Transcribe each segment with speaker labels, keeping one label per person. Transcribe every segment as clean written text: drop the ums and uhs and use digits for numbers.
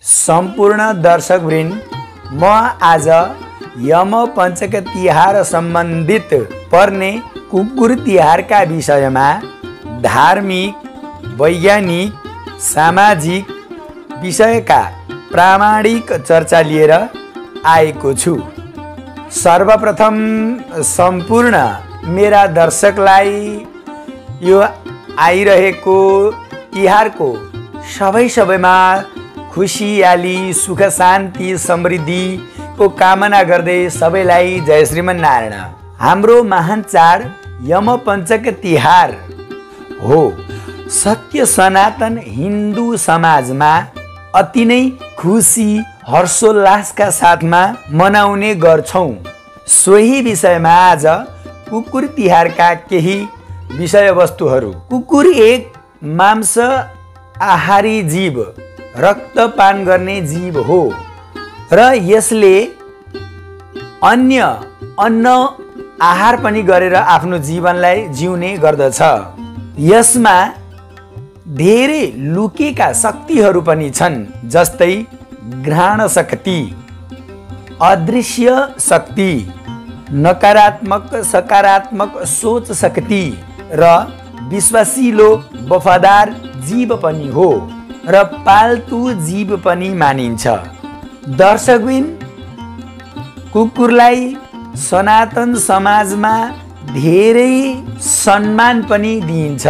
Speaker 1: सम्पूर्ण दर्शकवृन्द, म आज यमपञ्चक तिहार सम्बन्धित पर्ने कुकुर तिहारका विषयमा धार्मिक, वैज्ञानिक, सामाजिक विषयका प्रामाणिक चर्चा लिएर आएको छु। सर्वप्रथम सम्पूर्ण मेरा दर्शकलाई यो आइरहेको तिहारको सबैमा खुसियाली, सुख शान्ति, समृद्धिको कामना गर्दै सबैलाई जय श्रीमन्नारायण। हाम्रो महान चाड यमपञ्चक तिहार हो। सत्य सनातन हिन्दू समाजमा अति नै खुसी हर्षोल्लासका साथमा मनाउने गर्छौं। सोही विषयमा आज कुकुर तिहारका केही विषयवस्तुहरू। कुकुर एक मांस आहारी जीव, रक्तपान गर्ने जीव हो र यसले अन्य अन्न आहार पनि गरेर आफ्नो जीवनलाई जिउने गर्दछ। यसमा धेरै लुकेका शक्तिहरू पनि छन्, जस्तै घ्राण शक्ति, अदृश्य शक्ति, नकारात्मक सकारात्मक सोच शक्ति र विश्वासिलो वफादार जीव पनि हो र पाल्तु जीव पनि मानिन्छ। दर्शकवृन्द, कुकुरलाई सनातन समाजमा धेरै सम्मान पनि दिइन्छ।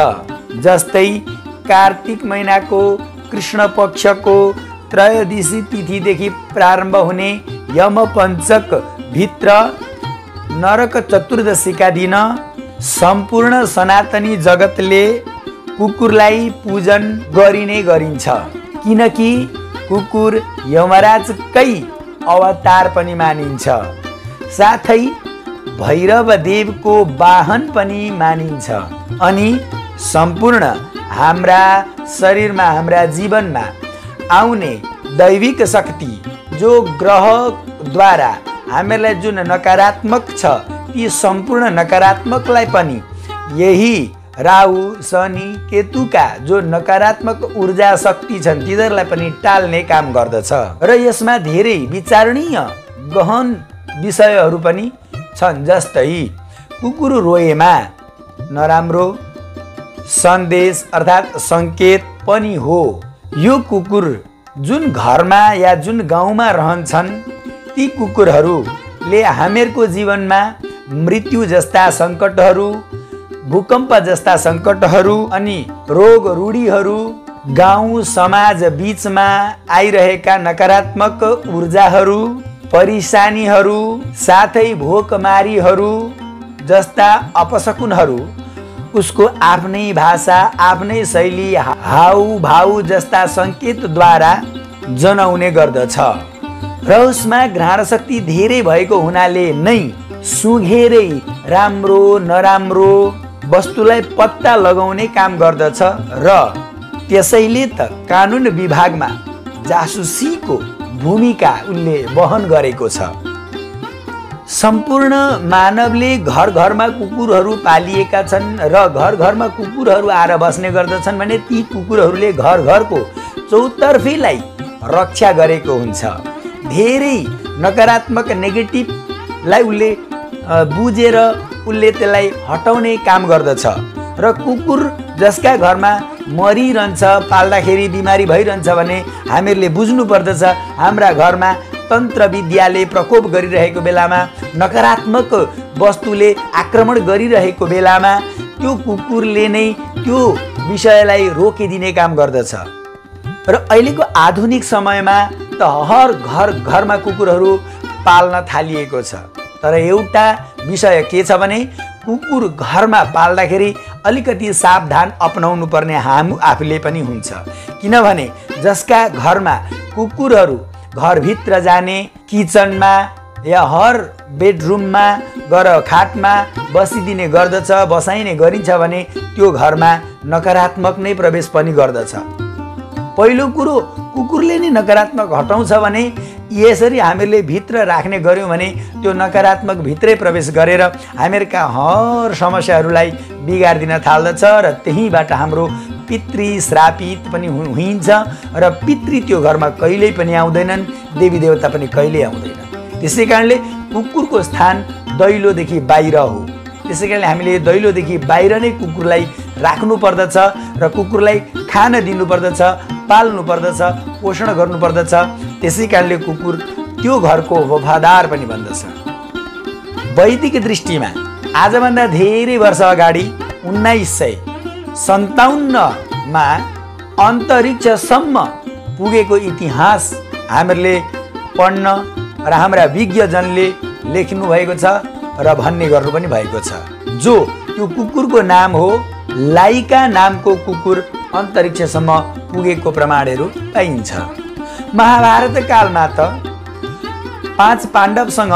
Speaker 1: जस्तै कार्तिक महिनाको कृष्ण पक्षको त्रयोदशी तिथिदेखि प्रारम्भ हुने यमपञ्चक भित्र नरक चतुर्दशीका दिन सम्पूर्ण सनातनी जगतले कुकुरलाई पूजन गरिने गरिन्छ, किनकि कुकुर यमराजकै अवतार पनि मानिन्छ, साथै भैरव देवको वाहन पनि मानिन्छ। अनि सम्पूर्ण हाम्रा शरीरमा, हाम्रा जीवनमा आउने दैविक शक्ति, जो ग्रहद्वारा हामीलाई जुन नकारात्मक छ, ती सम्पूर्ण नकारात्मकलाई पनि यही राहु, शनि, केतुका जो नकारात्मक ऊर्जा शक्ति छन्, तिनीहरूलाई पनि टाल्ने काम गर्दछ। र यसमा धेरै विचारणीय गहन विषयहरू पनि छन्। जस्तै कुकुर रोएमा नराम्रो सन्देश अर्थात् सङ्केत पनि हो। यो कुकुर जुन घरमा या जुन गाउँमा रहन्छन्, ती कुकुरहरूले हामीहरूको जीवनमा मृत्यु जस्ता सङ्कटहरू, भूकम्प जस्ता सङ्कटहरू अनि रोग रूढीहरू, गाउँ समाज बीचमा आइरहेका नकारात्मक ऊर्जाहरू, परेशानीहरू, साथै भोकमारीहरू जस्ता अपशकुनहरू उसको आफ्नै भाषा, आफ्नै शैली, हाउभाउ जस्ता सङ्केतद्वारा जनाउने गर्दछ। र उसमा घ्राण शक्ति धेरै भएको हुनाले नै सुँघेरै राम्रो नराम्रो वस्तुलाई पत्ता लगाउने काम गर्दछ र त्यसैले त कानुन विभागमा जासुसीको भूमिका उनले वहन गरेको छ। सम्पूर्ण मानवले घर घरमा कुकुरहरू पालिएका छन् र घर घरमा कुकुरहरू आएर बस्ने गर्दछन् भने ती कुकुरहरूले घर घरको चौतर्फीलाई रक्षा गरेको हुन्छ। धेरै नकारात्मक नेगेटिभलाई उसले बुझेर उसले त्यसलाई हटाउने काम गर्दछ। र कुकुर जसका घरमा मरिरहन्छ, पाल्दाखेरि बिमारी भइरहन्छ भने हामीहरूले बुझ्नु पर्दछ, हाम्रा घरमा तन्त्र विद्याले प्रकोप गरिरहेको बेलामा, नकारात्मक वस्तुले आक्रमण गरिरहेको बेलामा त्यो कुकुरले नै त्यो विषयलाई रोकिदिने काम गर्दछ। र अहिलेको आधुनिक समयमा त हर घरमा कुकुरहरू पाल्न थालिएको छ। तर एउटा विषय के छ भने कुकुर घरमा पाल्दाखेरि अलिकति सावधान अपनाउनु पर्ने आफूले पनि हुन्छ। किनभने जसका घरमा कुकुरहरू घरभित्र जाने, किचनमा या हर बेडरुममा गएर खाटमा बसिदिने गर्दछ, बसाइने गरिन्छ भने त्यो घरमा नकारात्मक नै प्रवेश पनि गर्दछ। पहिलो कुरो कुकुरले नै नकारात्मक हटाउँछ भने यसरी हामीले भित्र राख्ने गर्यौं भने त्यो नकारात्मक भित्रै प्रवेश गरेर हामीहरुका हर समस्याहरूलाई बिगार्दिन थाल्दछ र त्यहीबाट हाम्रो पितृ श्रापित पनि हुन्छ र पितृ त्यो घरमा कहिल्यै पनि आउँदैनन्, देवी देवता पनि कहिल्यै आउँदैनन्। त्यसै कारणले कुकुरको स्थान दैलोदेखि बाहिर हो। त्यसै कारणले हामीले दैलोदेखि बाहिर नै कुकुरलाई राख्नु पर्दछ र कुकुरलाई खान दिनुपर्दछ, पाल्नु पर्दछ, पोषण गर्नुपर्दछ। त्यसै कारणले कुकुर त्यो घरको वफादार पनि बन्दछ। वैदिक दृष्टिमा आजभन्दा धेरै वर्ष अगाडि 1957 मा अन्तरिक्षसम्म पुगेको इतिहास हामीहरूले पढ्न र हाम्रा विज्ञजनले लेख्नु भएको छ र भन्ने गर्नु पनि भएको छ। जो त्यो कुकुरको नाम हो लाइका नामको कुकुर अन्तरिक्षसम्म पुगेको प्रमाणहरू पाइन्छ। महाभारत कालमा त 5 पाण्डवसँग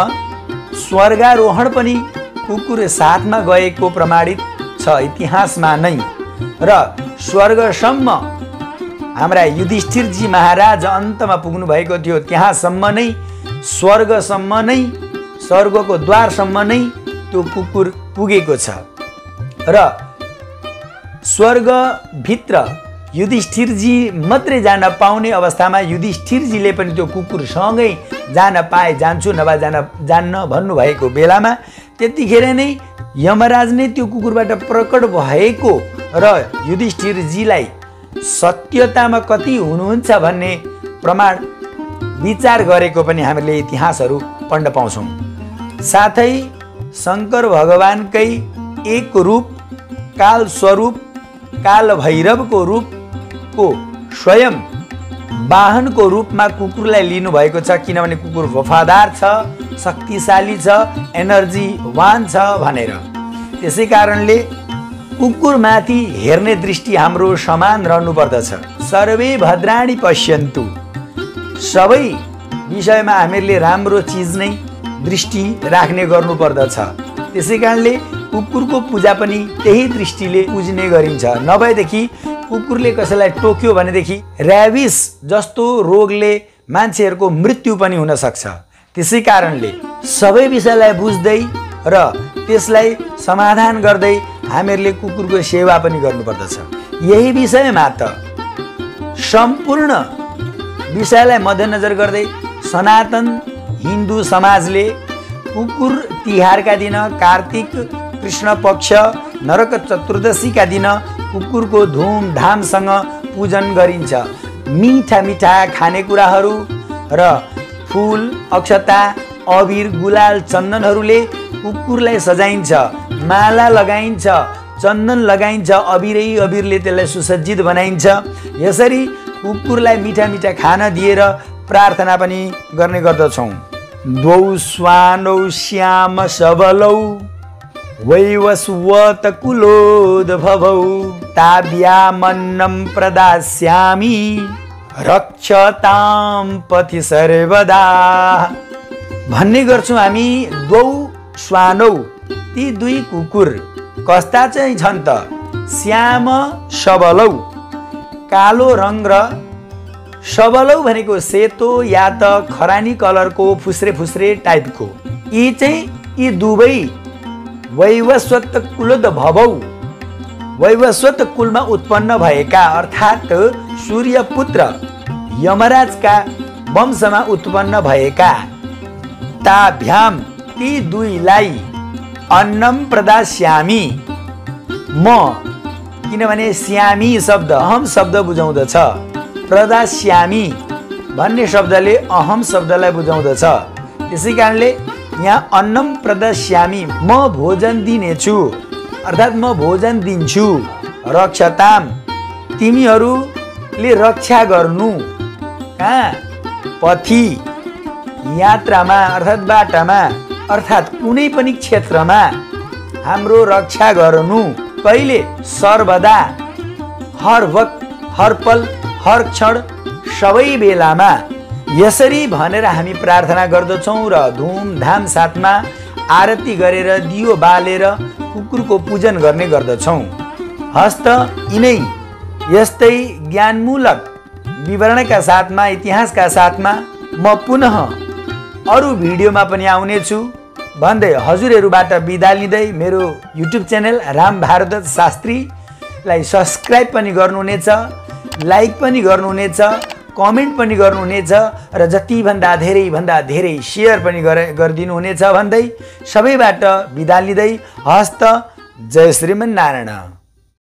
Speaker 1: स्वर्गारोहण पनि कुकुर साथमा गएको प्रमाणित छ इतिहासमा नै। र स्वर्गसम्म हाम्रा युधिष्ठिरजी महाराज अन्तमा पुग्नु भएको थियो, त्यहाँसम्म नै स्वर्गसम्म नै स्वर्गको द्वारसम्म नै त्यो कुकुर पुगेको छ। र स्वर्गभित्र युधिष्ठिरजी मात्रै जान पाउने अवस्थामा युधिष्ठिरजीले पनि त्यो कुकुरसँगै जान पाए, जान्छु नभए जान्न भन्नुभएको बेलामा त्यतिखेर नै यमराज नै त्यो कुकुरबाट प्रकट भएको र युधिष्ठिरजीलाई सत्यतामा कति हुनुहुन्छ भन्ने प्रमाण विचार गरेको पनि हामीले इतिहासहरू पढ्न पाउँछौँ। साथै शङ्कर भगवानकै एक रूप काल स्वरूप काल भैरवको रूपको स्वयं वाहनको रूपमा कुकुरलाई लिनुभएको छ, किनभने कुकुर वफादार छ, शक्तिशाली छ, एनर्जीवान छ भनेर। त्यसै कारणले कुकुरमाथि हेर्ने दृष्टि हाम्रो समान रहनुपर्दछ। सर्वे भद्राणि पश्यन्तु, सबै विषयमा हामीहरूले राम्रो चिज नै दृष्टि राख्ने गर्नुपर्दछ। त्यसै कारणले कुकुरको पूजा पनि त्यही दृष्टिले पुज्ने गरिन्छ। नभएदेखि कुकुरले कसैलाई टोक्यो भनेदेखि ऱ्याबिस जस्तो रोगले मान्छेहरूको मृत्यु पनि हुन सक्छ। त्यसै कारणले सबै विषयलाई बुझ्दै र त्यसलाई समाधान गर्दै हामीहरूले कुकुरको सेवा पनि गर्नुपर्दछ। यही विषयमा त सम्पूर्ण विषयलाई मध्यनजर गर्दै सनातन हिन्दू समाजले कुकुर तिहारका दिन कार्तिक कृष्ण पक्ष नरक चतुर्दशीका दिन कुकुरको धुमधामसँग पूजन गरिन्छ। मिठा मिठा खानेकुराहरू र फुल, अक्षता, अबिर, गुलाल, चन्दनहरूले कुकुरलाई सजाइन्छ, माला लगाइन्छ, चन्दन लगाइन्छ, अबिरले त्यसलाई सुसज्जित बनाइन्छ। यसरी कुकुरलाई मिठा मिठा खाना दिएर प्रार्थना पनि गर्ने गर्दछौँ। द्वौ स्वानौ श्याम सबलौ वैवस्वत कुलोद्भवौ ताभ्यामन्नं प्रदास्यामि रक्षतां पथि सर्वदा भन्ने गर्छौँ हामी। द्वौ स्वानौ, ती दुई कुकुर कस्ता चाहिँ छन् त? श्याम सबलौ, कालो रङ र सबलौ भनेको सेतो या त खरानी कलरको फुस्रे फुस्रे टाइपको। यी चाहिँ यी दुवै वैवस्वत कुलोद्भवौ, वैवस्वत कुलमा उत्पन्न भएका अर्थात् सूर्यपुत्र यमराजका वंशमा उत्पन्न भएका। ताभ्याम, ती दुईलाई अन्नम प्रदास्यामि, म, किनभने श्यामी शब्द अहम शब्द बुझाउँदछ, प्रदास्यामि भन्ने शब्दले अहम शब्दलाई बुझाउँदछ। त्यसै कारणले यहाँ अन्नम प्रदास्यामि, म भोजन दिनेछु अर्थात् म भोजन दिन्छु। रक्षताम, तिमीहरूले रक्षा गर्नु, कहाँ? पथि, यात्रामा अर्थात् बाटामा अर्थात् कुनै पनि क्षेत्रमा हाम्रो रक्षा गर्नु। कहिले? सर्वदा, हर वक्त, हर पल, हर क्षण, सबै बेलामा। यसरी भनेर हामी प्रार्थना गर्दछौँ र धुमधाम साथमा आरती गरेर दियो बालेर कुकुरको पूजन गर्ने गर्दछौँ। हस्त यिनै यस्तै ज्ञानमूलक विवरणका साथमा, इतिहासका साथमा म पुनः अरू भिडियोमा पनि आउनेछु भन्दै हजुरहरूबाट बिदा लिँदै मेरो युट्युब च्यानल राम भारद्वाज शास्त्रीलाई लाई सब्स्क्राइब पनि गर्नुहुनेछ, लाइक पनि गर्नुहुनेछ, कमेन्ट पनि गर्नुहुनेछ र जतिभन्दा धेरै सेयर पनि गरिदिनुहुनेछ भन्दै सबैबाट बिदा लिँदै हस्त जय श्रीमन्नारायण।